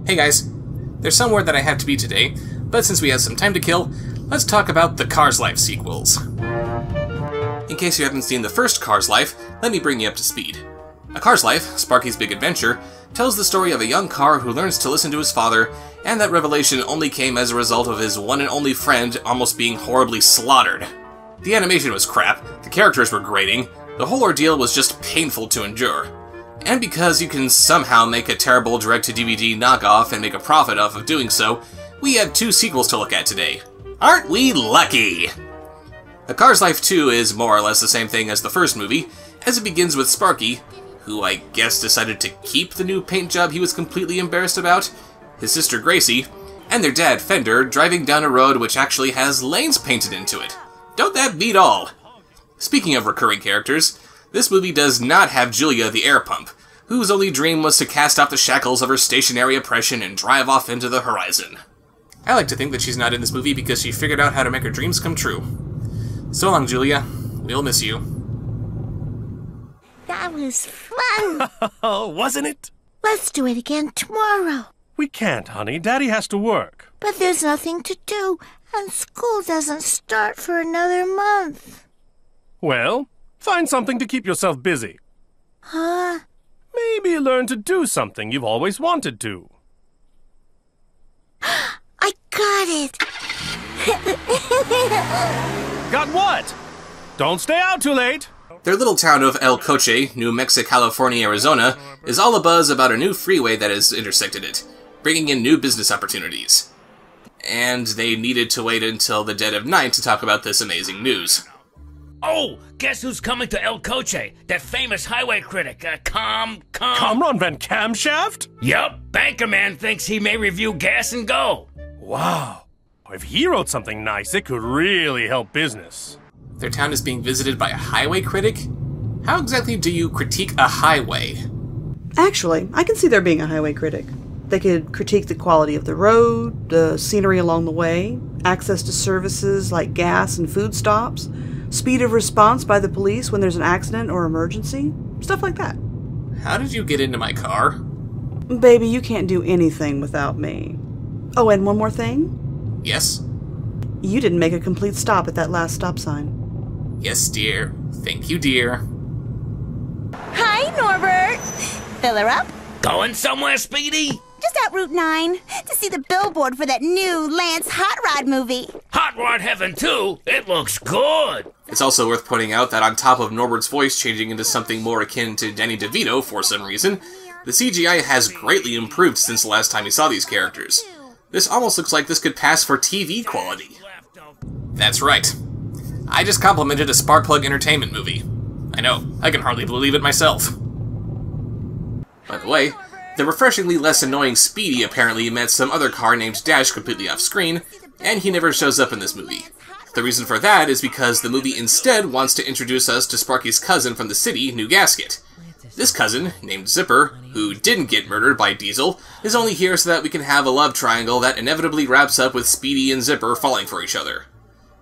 Hey guys, there's somewhere that I have to be today, but since we have some time to kill, let's talk about the Cars Life sequels. In case you haven't seen the first Cars Life, let me bring you up to speed. A Cars Life, Sparky'S Big Adventure, tells the story of a young car who learns to listen to his father, and that revelation only came as a result of his one and only friend almost being horribly slaughtered. The animation was crap, the characters were grating, the whole ordeal was just painful to endure. And because you can somehow make a terrible direct-to-DVD knockoff and make a profit off of doing so, we have 2 sequels to look at today. Aren't we lucky? A Cars Life 2 is more or less the same thing as the first movie, as it begins with Sparky, who I guess decided to keep the new paint job he was completely embarrassed about, his sister Gracie, and their dad Fender driving down a road which actually has lanes painted into it. Don't that beat all? Speaking of recurring characters, this movie does not have Julia the air pump, whose only dream was to cast off the shackles of her stationary oppression and drive off into the horizon. I like to think that she's not in this movie because she figured out how to make her dreams come true. So long, Julia. We'll miss you. That was fun! Oh, wasn't it? Let's do it again tomorrow. We can't, honey. Daddy has to work. But there's nothing to do, and school doesn't start for another month. Well, find something to keep yourself busy. Huh? Maybe learn to do something you've always wanted to. I got it! Got what? Don't stay out too late. Their little town of El Coche, New Mexico, California, Arizona, is all abuzz about a new freeway that has intersected it, bringing in new business opportunities. And they needed to wait until the dead of night to talk about this amazing news. Oh, guess who's coming to El Coche? That famous highway critic, Kamran Van Camshaft? Yup, Bankerman thinks he may review Gas and Go. Wow. If he wrote something nice, it could really help business. Their town is being visited by a highway critic? How exactly do you critique a highway? Actually, I can see there being a highway critic. They could critique the quality of the road, the scenery along the way, access to services like gas and food stops, speed of response by the police when there's an accident or emergency, stuff like that. How did you get into my car? Baby, you can't do anything without me. Oh, and one more thing. Yes? You didn't make a complete stop at that last stop sign. Yes, dear. Thank you, dear. Hi, Norbert. Fill her up? Going somewhere, Speedy? Just out Route 9 to see the billboard for that new Lance Hot Rod movie. Hot Rod Heaven 2? It looks good. It's also worth pointing out that on top of Norbert's voice changing into something more akin to Danny DeVito for some reason, the CGI has greatly improved since the last time you saw these characters. This almost looks like this could pass for TV quality. That's right. I just complimented a Sparkplug Entertainment movie. I know, I can hardly believe it myself. By the way, the refreshingly less annoying Speedy apparently met some other car named Dash completely off-screen, and he never shows up in this movie. The reason for that is because the movie instead wants to introduce us to Sparky's cousin from the city, New Gasket. This cousin, named Zipper, who didn't get murdered by Diesel, is only here so that we can have a love triangle that inevitably wraps up with Speedy and Zipper falling for each other.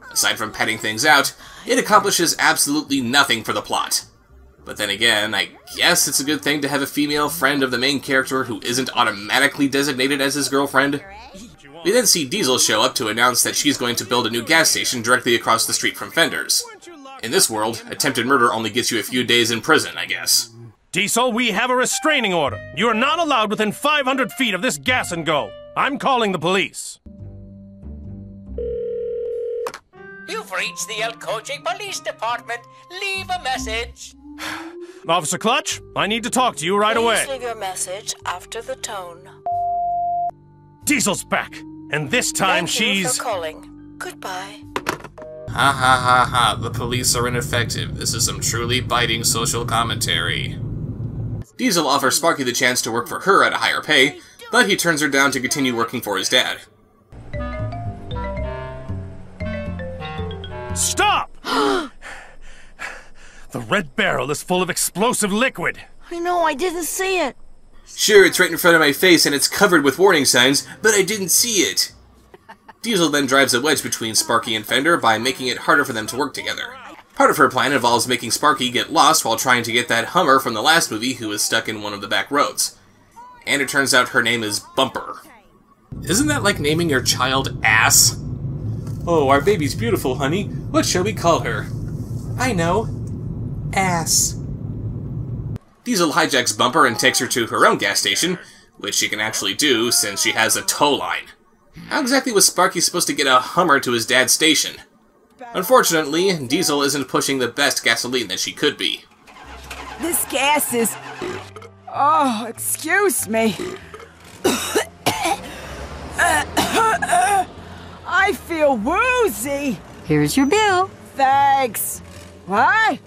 Aside from padding things out, it accomplishes absolutely nothing for the plot. But then again, I guess it's a good thing to have a female friend of the main character who isn't automatically designated as his girlfriend. We then see Diesel show up to announce that she's going to build a new gas station directly across the street from Fender's. In this world, attempted murder only gets you a few days in prison, I guess. Diesel, we have a restraining order. You are not allowed within 500 feet of this gas and go. I'm calling the police. You've reached the El Coche Police Department. Leave a message. Officer Clutch, I need to talk to you right away. Please leave your message after the tone. Diesel's back, and this time Thank you for calling. Goodbye. Ha ha ha ha, the police are ineffective. This is some truly biting social commentary. Diesel offers Sparky the chance to work for her at a higher pay, but he turns her down to continue working for his dad. Stop! The red barrel is full of explosive liquid. I know, I didn't see it. Sure, it's right in front of my face and it's covered with warning signs, but I didn't see it. Diesel then drives a wedge between Sparky and Fender by making it harder for them to work together. Part of her plan involves making Sparky get lost while trying to get that Hummer from the last movie who was stuck in one of the back roads. And it turns out her name is Bumper. Isn't that like naming your child Ass? Oh, our baby's beautiful, honey. What shall we call her? I know. Ass. Diesel hijacks Bumper and takes her to her own gas station, which she can actually do since she has a tow line. How exactly was Sparky supposed to get a Hummer to his dad's station? Unfortunately, Diesel isn't pushing the best gasoline that she could be. This gas is... Oh, excuse me. I feel woozy. Here's your bill. Thanks. What?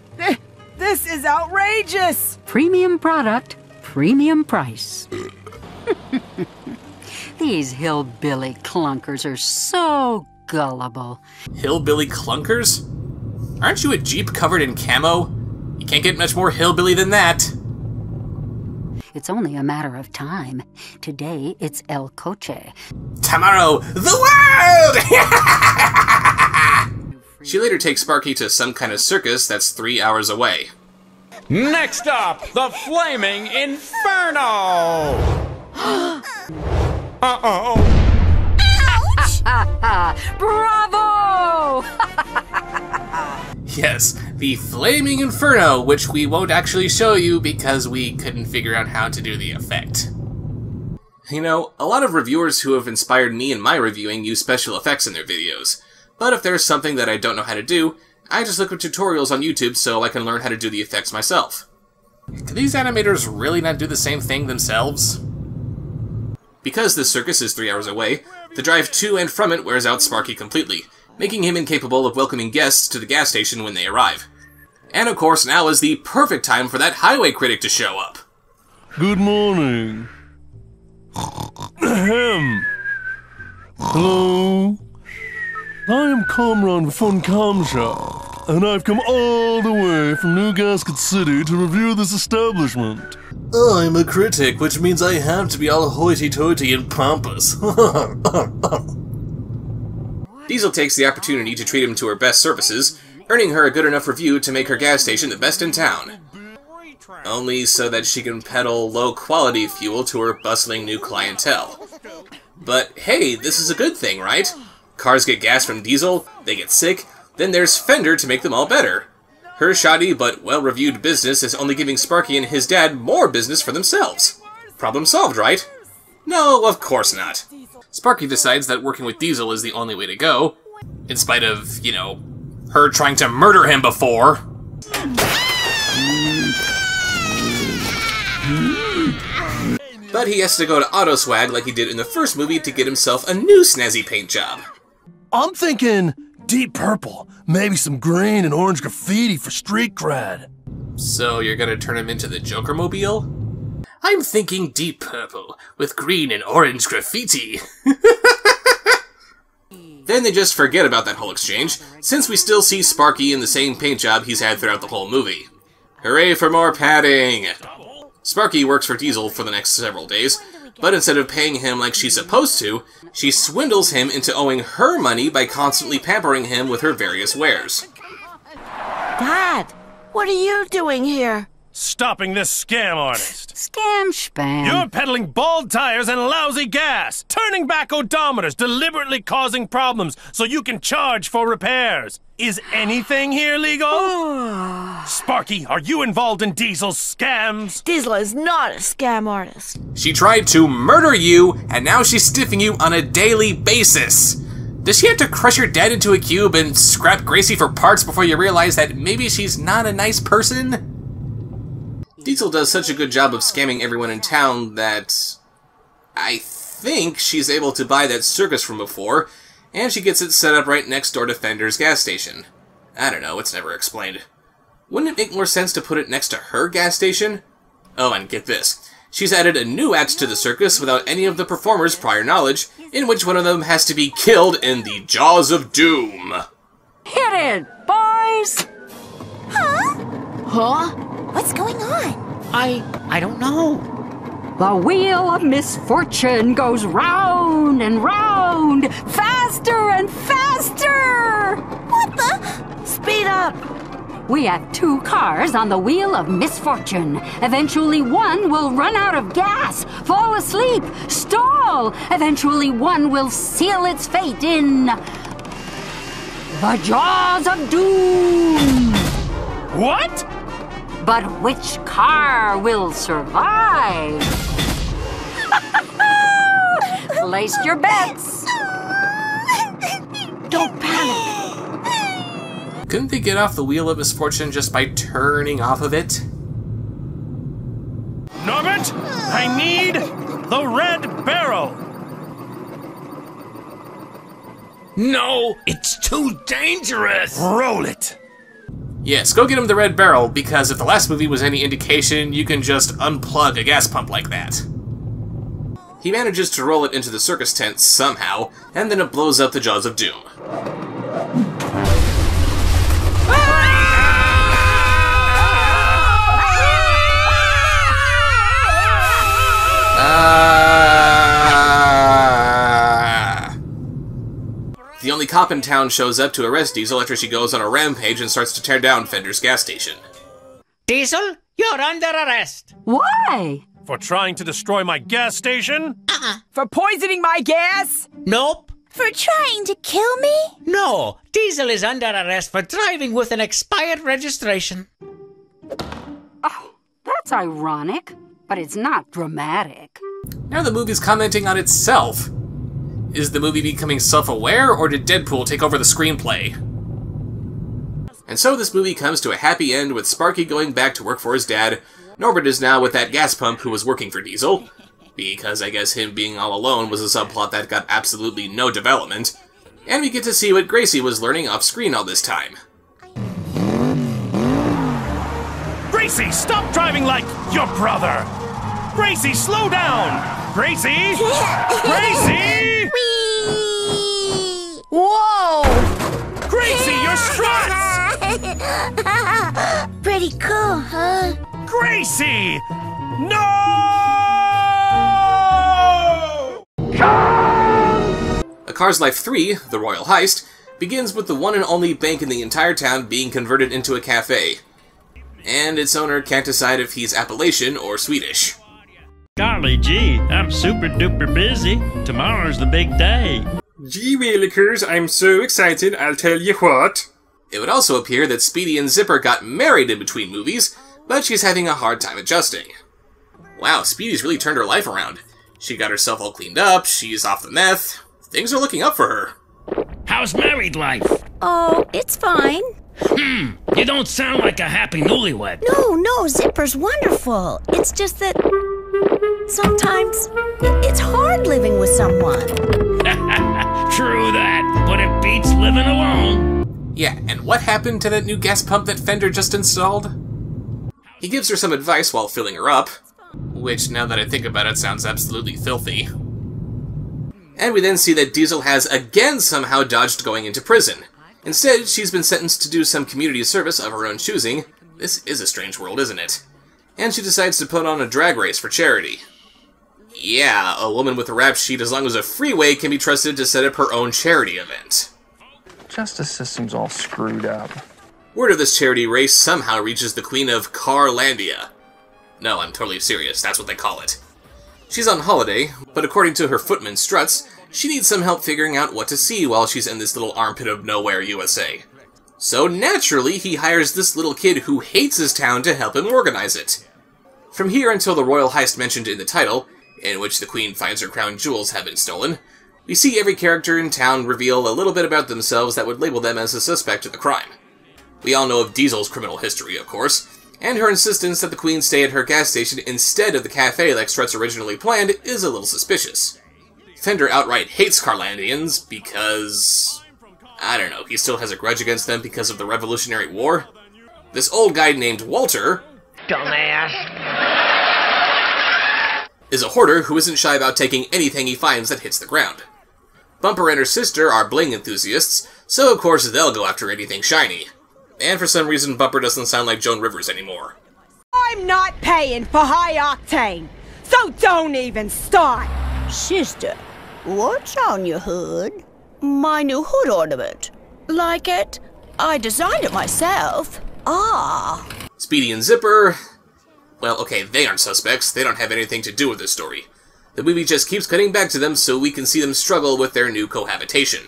This is outrageous. Premium product, premium price. These hillbilly clunkers are so gullible. Hillbilly clunkers? Aren't you a Jeep covered in camo? You can't get much more hillbilly than that. It's only a matter of time. Today, it's El Coche. Tomorrow, the world! She later takes Sparky to some kind of circus that's 3 hours away. Next up, the Flaming Inferno! Uh-oh. Bravo! Yes, the Flaming Inferno, which we won't actually show you because we couldn't figure out how to do the effect. You know, a lot of reviewers who have inspired me in my reviewing use special effects in their videos. But if there's something that I don't know how to do, I just look at tutorials on YouTube so I can learn how to do the effects myself. Can these animators really not do the same thing themselves? Because this circus is 3 hours away, the drive to and from it wears out Sparky completely, making him incapable of welcoming guests to the gas station when they arrive. And of course, now is the perfect time for that highway critic to show up. Good morning. Ahem. Hello. I am Comrade von Kamsha, and I've come all the way from New Gasket City to review this establishment. I'm a critic, which means I have to be all hoity-toity and pompous. Diesel takes the opportunity to treat him to her best services, earning her a good enough review to make her gas station the best in town. Only so that she can peddle low-quality fuel to her bustling new clientele. But hey, this is a good thing, right? Cars get gas from Diesel, they get sick, then there's Fender to make them all better. Her shoddy but well-reviewed business is only giving Sparky and his dad more business for themselves. Problem solved, right? No, of course not. Sparky decides that working with Diesel is the only way to go, in spite of, you know, her trying to murder him before. But he has to go to Autoswag like he did in the first movie to get himself a new snazzy paint job. I'm thinking deep purple, maybe some green and orange graffiti for street cred. So you're gonna turn him into the Joker-mobile? I'm thinking deep purple, with green and orange graffiti. Then they just forget about that whole exchange, since we still see Sparky in the same paint job he's had throughout the whole movie. Hooray for more padding! Sparky works for Diesel for the next several days, but instead of paying him like she's supposed to, she swindles him into owing her money by constantly pampering him with her various wares. Dad, what are you doing here? Stopping this scam artist. Scam spam. You're peddling bald tires and lousy gas, turning back odometers, deliberately causing problems so you can charge for repairs. Is anything here legal? Sparky, are you involved in Diesel's scams? Diesel is not a scam artist. She tried to murder you, and now she's stiffing you on a daily basis. Does she have to crush your dad into a cube and scrap Gracie for parts before you realize that maybe she's not a nice person? Diesel does such a good job of scamming everyone in town that I think she's able to buy that circus from before, and she gets it set up right next door to Fender's gas station. I don't know, it's never explained. Wouldn't it make more sense to put it next to her gas station? Oh, and get this. She's added a new act to the circus without any of the performers' prior knowledge, in which one of them has to be killed in the Jaws of Doom. Hit it, boys! Huh? What's going on? I don't know. The wheel of misfortune goes round and round, faster and faster! What the? Speed up! We have 2 cars on the wheel of misfortune. Eventually one will run out of gas, fall asleep, stall. Eventually one will seal its fate in the jaws of doom. What? But which car will survive? Place your bets. Don't panic. Couldn't they get off the wheel of misfortune just by turning off of it? Norbert, I need the red barrel. No, it's too dangerous. Roll it. Yes, go get him the red barrel, because if the last movie was any indication, you can just unplug a gas pump like that. He manages to roll it into the circus tent somehow, and then it blows up the jaws of doom. The only cop in town shows up to arrest Diesel after she goes on a rampage and starts to tear down Fender's gas station. Diesel, you're under arrest. Why? For trying to destroy my gas station? For poisoning my gas? Nope. For trying to kill me? No, Diesel is under arrest for driving with an expired registration. Oh, that's ironic, but it's not dramatic. Now the movie's commenting on itself. Is the movie becoming self-aware, or did Deadpool take over the screenplay? And so this movie comes to a happy end with Sparky going back to work for his dad. Norbert is now with that gas pump who was working for Diesel, because I guess him being all alone was a subplot that got absolutely no development. And we get to see what Gracie was learning off-screen all this time. Gracie, stop driving like your brother! Gracie, slow down! Gracie! Gracie! Whoa! Gracie, your struts! Pretty cool, huh? Gracie! No! A Cars Life 3, The Royal Heist, begins with the one and only bank in the entire town being converted into a cafe. And its owner can't decide if he's Appalachian or Swedish. Golly gee, I'm super duper busy. Tomorrow's the big day. Gee willikers, I'm so excited, I'll tell you what. It would also appear that Speedy and Zipper got married in between movies, but she's having a hard time adjusting. Wow, Speedy's really turned her life around. She got herself all cleaned up, she's off the meth. Things are looking up for her. How's married life? Oh, it's fine. You don't sound like a happy newlywed. No, Zipper's wonderful. It's just that sometimes it's hard living with someone. True that, but it beats living alone. Yeah, and what happened to that new gas pump that Fender just installed? He gives her some advice while filling her up, which, now that I think about it, sounds absolutely filthy. And we then see that Diesel has again somehow dodged going into prison. Instead, she's been sentenced to do some community service of her own choosing. This is a strange world, isn't it? And she decides to put on a drag race for charity. Yeah, a woman with a rap sheet as long as a freeway can be trusted to set up her own charity event. Justice system's all screwed up. Word of this charity race somehow reaches the Queen of Carlandia. No, I'm totally serious, that's what they call it. She's on holiday, but according to her footman Struts, she needs some help figuring out what to see while she's in this little armpit of nowhere, USA. So naturally, he hires this little kid who hates his town to help him organize it. From here until the royal heist mentioned in the title, in which the queen finds her crown jewels have been stolen, we see every character in town reveal a little bit about themselves that would label them as a suspect of the crime. We all know of Diesel's criminal history, of course, and her insistence that the queen stay at her gas station instead of the cafe like Struts originally planned is a little suspicious. Fender outright hates Carlandians because... I don't know, he still has a grudge against them because of the Revolutionary War? This old guy named Walter... Dumbass. ...is a hoarder who isn't shy about taking anything he finds that hits the ground. Bumper and her sister are bling enthusiasts, so of course they'll go after anything shiny. And for some reason Bumper doesn't sound like Joan Rivers anymore. I'm not paying for high octane, so don't even start! Sister, what's on your hood? My new hood ornament. Like it? I designed it myself. Ah. Speedy and Zipper... well, okay, they aren't suspects. They don't have anything to do with this story. The movie just keeps cutting back to them so we can see them struggle with their new cohabitation.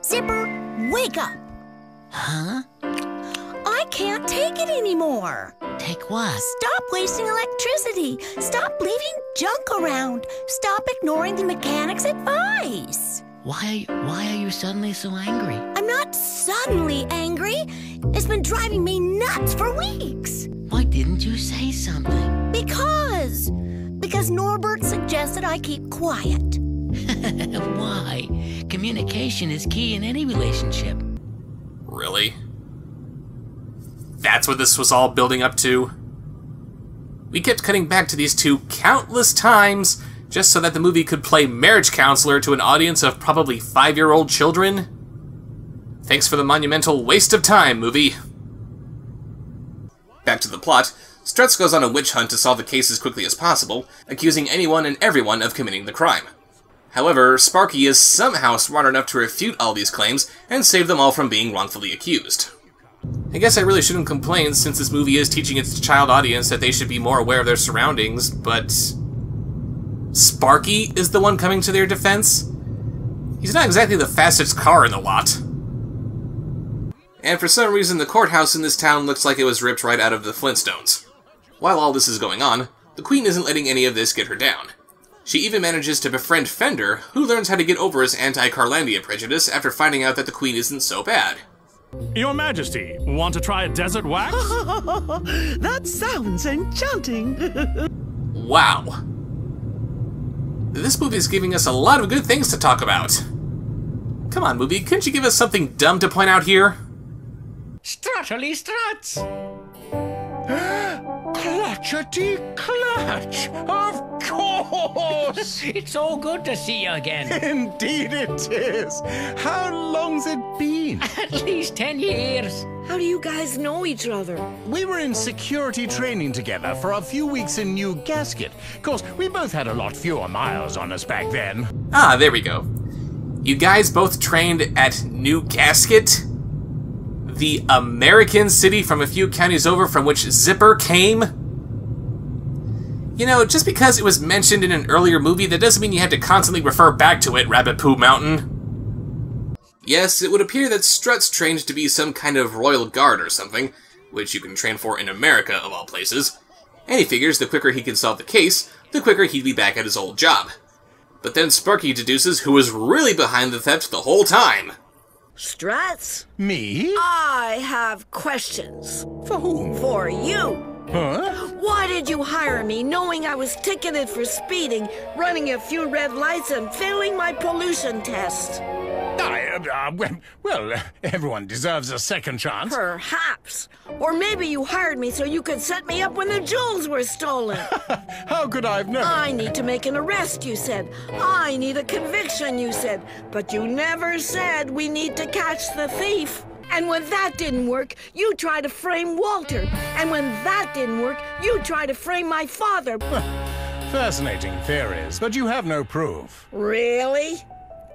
Zipper, wake up. Huh? I can't take it anymore. Take what? Stop wasting electricity. Stop leaving junk around. Stop ignoring the mechanic's advice. Why are you suddenly so angry? I'm not suddenly angry. It's been driving me nuts for weeks. Why didn't you say something? Because Norbert suggested I keep quiet. Why? Communication is key in any relationship. Really? That's what this was all building up to? We kept cutting back to these two countless times just so that the movie could play marriage counselor to an audience of probably 5-year-old children? Thanks for the monumental waste of time, movie. Back to the plot, Struts goes on a witch hunt to solve the case as quickly as possible, accusing anyone and everyone of committing the crime. However, Sparky is somehow smart enough to refute all these claims and save them all from being wrongfully accused. I guess I really shouldn't complain since this movie is teaching its child audience that they should be more aware of their surroundings, but... Sparky is the one coming to their defense? He's not exactly the fastest car in the lot. And for some reason the courthouse in this town looks like it was ripped right out of the Flintstones. While all this is going on, the Queen isn't letting any of this get her down. She even manages to befriend Fender, who learns how to get over his anti-Carlandia prejudice after finding out that the Queen isn't so bad. Your Majesty, want to try a desert wax? That sounds enchanting. Wow. This movie is giving us a lot of good things to talk about. Come on, movie, couldn't you give us something dumb to point out here? Struttily struts! Clutchety clutch! Of course! It's so good to see you again. Indeed it is. How long's it been? At least 10 years. How do you guys know each other? We were in security training together for a few weeks in New Gasket. Of course, we both had a lot fewer miles on us back then. Ah, there we go. You guys both trained at New Gasket? The American city from a few counties over from which Zipper came? You know, just because it was mentioned in an earlier movie, that doesn't mean you had to constantly refer back to it, Rabbit Poo Mountain. Yes, it would appear that Struts trained to be some kind of royal guard or something, which you can train for in America, of all places. And he figures the quicker he can solve the case, the quicker he'd be back at his old job. But then Sparky deduces who was really behind the theft the whole time. Struts? Me? I have questions. For whom? For you. Huh? Why did you hire me knowing I was ticketed for speeding, running a few red lights, and failing my pollution test? Well, everyone deserves a second chance. Perhaps. Or maybe you hired me so you could set me up when the jewels were stolen. How could I have known? I need to make an arrest, you said. I need a conviction, you said. But you never said we need to catch the thief. And when that didn't work, you tried to frame Walter. And when that didn't work, you tried to frame my father. Fascinating theories, but you have no proof. Really?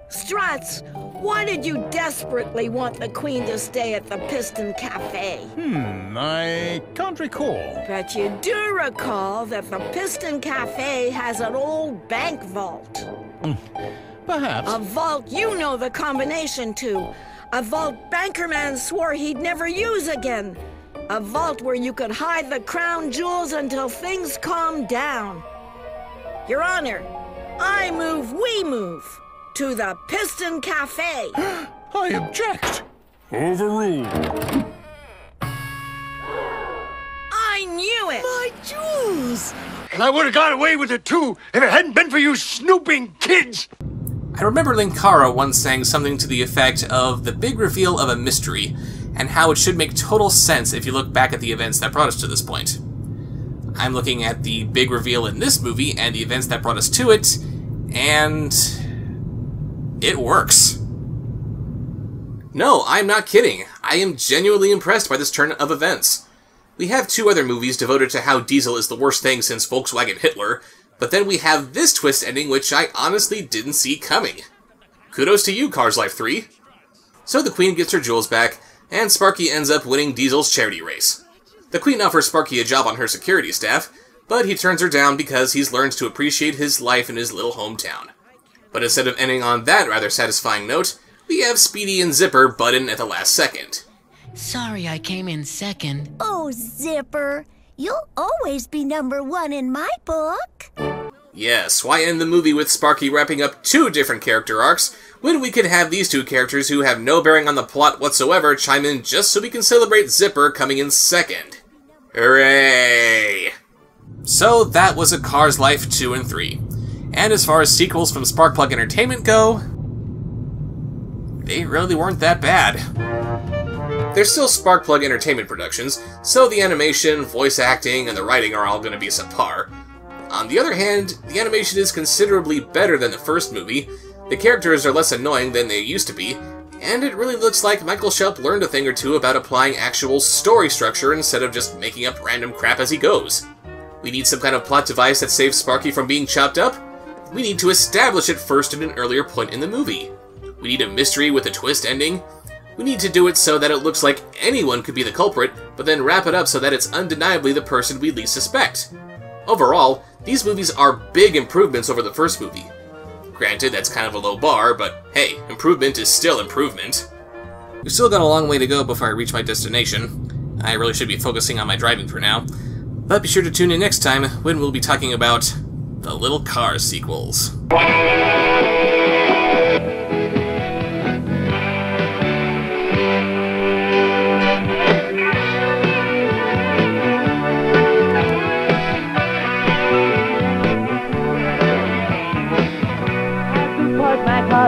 Struts, why did you desperately want the Queen to stay at the Piston Cafe? I can't recall. But you do recall that the Piston Cafe has an old bank vault. Perhaps. A vault you know the combination to. A vault Bankerman swore he'd never use again. A vault where you could hide the crown jewels until things calmed down. Your Honor, we move to the Piston Cafe. I object. Overruled. I knew it. My jewels. And I would have got away with it too if it hadn't been for you snooping kids. I remember Linkara once saying something to the effect of the big reveal of a mystery, and how it should make total sense if you look back at the events that brought us to this point. I'm looking at the big reveal in this movie and the events that brought us to it, and it works. No, I'm not kidding. I am genuinely impressed by this turn of events. We have 2 other movies devoted to how Diesel is the worst thing since Volkswagen Hitler, but then we have this twist ending which I honestly didn't see coming. Kudos to you, Cars Life 3. So the Queen gets her jewels back, and Sparky ends up winning Diesel's charity race. The Queen offers Sparky a job on her security staff, but he turns her down because he's learned to appreciate his life in his little hometown. But instead of ending on that rather satisfying note, we have Speedy and Zipper butt in at the last second. Sorry I came in second. Oh, Zipper, you'll always be #1 in my book. Yes, why end the movie with Sparky wrapping up 2 different character arcs, when we could have these 2 characters who have no bearing on the plot whatsoever chime in just so we can celebrate Zipper coming in second. Hooray! So that was A Car's Life 2 and 3. And as far as sequels from Sparkplug Entertainment go, they really weren't that bad. They're still Sparkplug Entertainment productions, so the animation, voice acting, and the writing are all going to be subpar. On the other hand, the animation is considerably better than the first movie, the characters are less annoying than they used to be, and it really looks like Michael Shelp learned a thing or two about applying actual story structure instead of just making up random crap as he goes. We need some kind of plot device that saves Sparky from being chopped up? We need to establish it first at an earlier point in the movie. We need a mystery with a twist ending. We need to do it so that it looks like anyone could be the culprit, but then wrap it up so that it's undeniably the person we least suspect. Overall, these movies are big improvements over the first movie. Granted, that's kind of a low bar, but hey, improvement is still improvement. We've still got a long way to go before I reach my destination. I really should be focusing on my driving for now. But be sure to tune in next time when we'll be talking about the Little Cars sequels.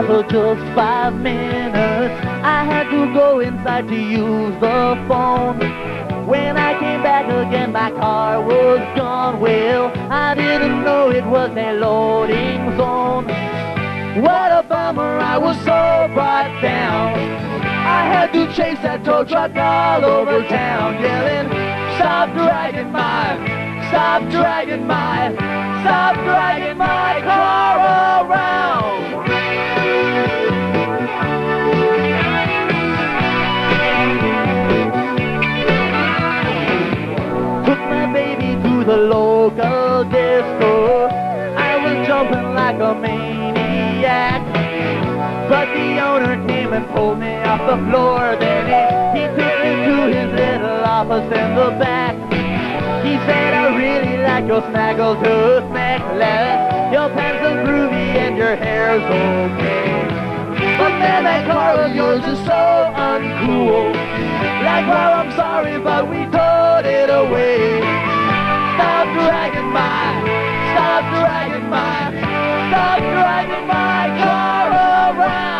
For just 5 minutes, I had to go inside to use the phone. When I came back again, my car was gone. Well, I didn't know it was a loading zone. What a bummer, I was so brought down. I had to chase that tow truck all over town, yelling, stop dragging my car around. The local disco, I was jumping like a maniac, but the owner came and pulled me off the floor. Then he took me to his little office in the back. He said, I really like your snaggletooth necklace, your pants are groovy and your hair's okay, but man, that car of yours is so uncool. Like, well, I'm sorry, but we towed it away. Stop dragging my car around.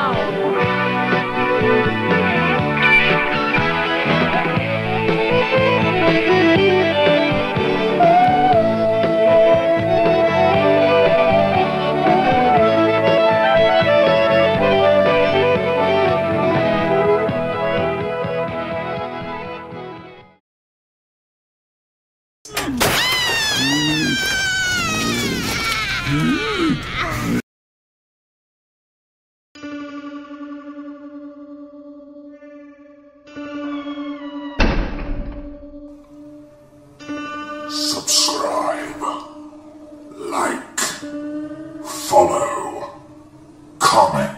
Subscribe, like, follow, comment.